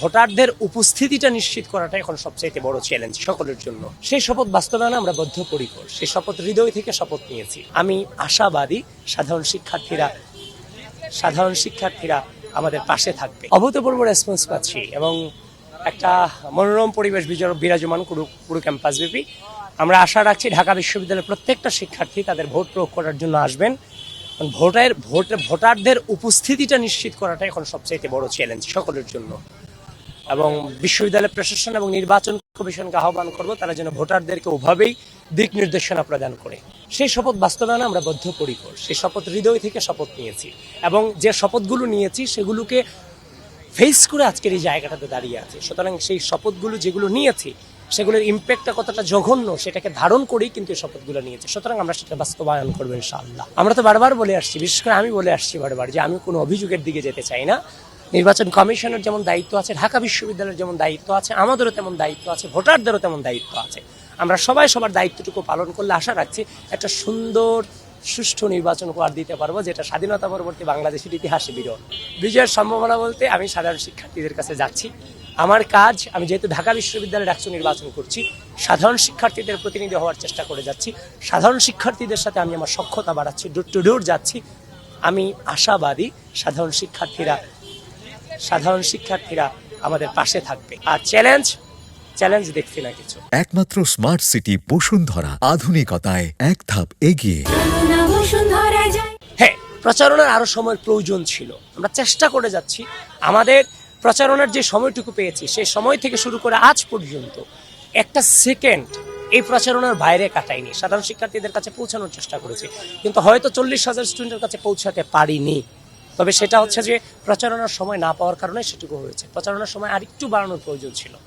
ভোটারদের উপস্থিতিটা নিশ্চিত করাটা এখন সবচাইতে বড় চ্যালেঞ্জ সকলের জন্য। সেই শপথ বাস্তবায়নে আমরা বদ্ধপরিকর, সেই শপথ হৃদয় থেকে শপথ নিয়েছি। আমি আশাবাদী সাধারণ শিক্ষার্থীরা আমাদের পাশে থাকবে। অভূতপূর্ব রেসপন্স পাচ্ছি এবং একটা মনোরম পরিবেশ বিরাজমান পুরো ক্যাম্পাস ব্যাপী। আমরা আশা রাখছি ঢাকা বিশ্ববিদ্যালয়ের প্রত্যেকটা শিক্ষার্থী তাদের ভোট প্রয়োগ করার জন্য আসবেন। ভোটারদের উপস্থিতিটা নিশ্চিত করাটা এখন সবচাইতে বড় চ্যালেঞ্জ সকলের জন্য। এবং বিশ্ববিদ্যালয় প্রশাসন এবং নির্বাচন কমিশনকে আহ্বান করব তারা যেন ভোটারদেরকে ওভাবেই দিক নির্দেশনা প্রদান করে। সেই শপথ বাস্তবায়নে আমরা বদ্ধপরিকর, সেই শপথ হৃদয় থেকে শপথ নিয়েছি এবং যে শপথগুলো নিয়েছি সেগুলোকে ফেস করে আজকের এই জায়গাটাতে দাঁড়িয়ে আছে। সুতরাং সেই শপথগুলো যেগুলো নিয়েছি সেগুলোর ইম্প্যাক্টটা কতটা জঘন্য সেটাকে ধারণ করেই কিন্তু এই শপথগুলো নিয়েছে। সুতরাং আমরা সেটা বাস্তবায়ন করবো ইনশাআল্লাহ। আমরা তো বারবার বলে আসছি, বিশেষ করে আমি বলে আসছি বারবার যে আমি কোনো অভিযোগের দিকে যেতে চাই না। নির্বাচন কমিশনের যেমন দায়িত্ব আছে, ঢাকা বিশ্ববিদ্যালয়ের যেমন দায়িত্ব আছে, আমাদেরও তেমন দায়িত্ব আছে, ভোটারদেরও তেমন দায়িত্ব আছে। আমরা সবাই সবার দায়িত্বটুকু পালন করলে আশা রাখছি একটা সুন্দর সুষ্ঠু নির্বাচন উপহার দিতে পারবো, যেটা স্বাধীনতা পরবর্তী বাংলাদেশের ইতিহাসে বিরল। বিজয়ের সম্ভাবনা বলতে আমি সাধারণ শিক্ষার্থীদের কাছে যাচ্ছি। আমার কাজ, আমি যেহেতু ঢাকা বিশ্ববিদ্যালয়ে ডাকসু নির্বাচন করছি, সাধারণ শিক্ষার্থীদের প্রতিনিধি হওয়ার চেষ্টা করে যাচ্ছি। সাধারণ শিক্ষার্থীদের সাথে আমি আমার সখ্যতা বাড়াচ্ছি, ডোর টু ডোর যাচ্ছি। আমি আশাবাদী সাধারণ শিক্ষার্থীরা আমাদের পাশে থাকবে। আর চ্যালেঞ্জ দেখছি না কিছু। একমাত্র স্মার্ট সিটি বসুন্ধরা, আধুনিকতায় এক ধাপ এগিয়ে। হ্যাঁ, প্রচারণার আরো সময়ের প্রয়োজন ছিল। আমরা চেষ্টা করে যাচ্ছি। আমাদের প্রচারণার যে সময়টুকু পেয়েছি সেই সময় থেকে শুরু করে আজ পর্যন্ত একটা সেকেন্ড এই প্রচারণার বাইরে কাটাইনি। সাধারণ শিক্ষার্থীদের কাছে পৌঁছানোর চেষ্টা করেছি, কিন্তু হয়তো 40,000 স্টুডেন্টের কাছে পৌঁছাতে পারিনি। তবে সেটা হচ্ছে যে প্রচারণার সময় না পাওয়ার কারণে সেটুকু হয়েছে। প্রচারণার সময় আর একটু বাড়ানোর প্রয়োজন ছিল।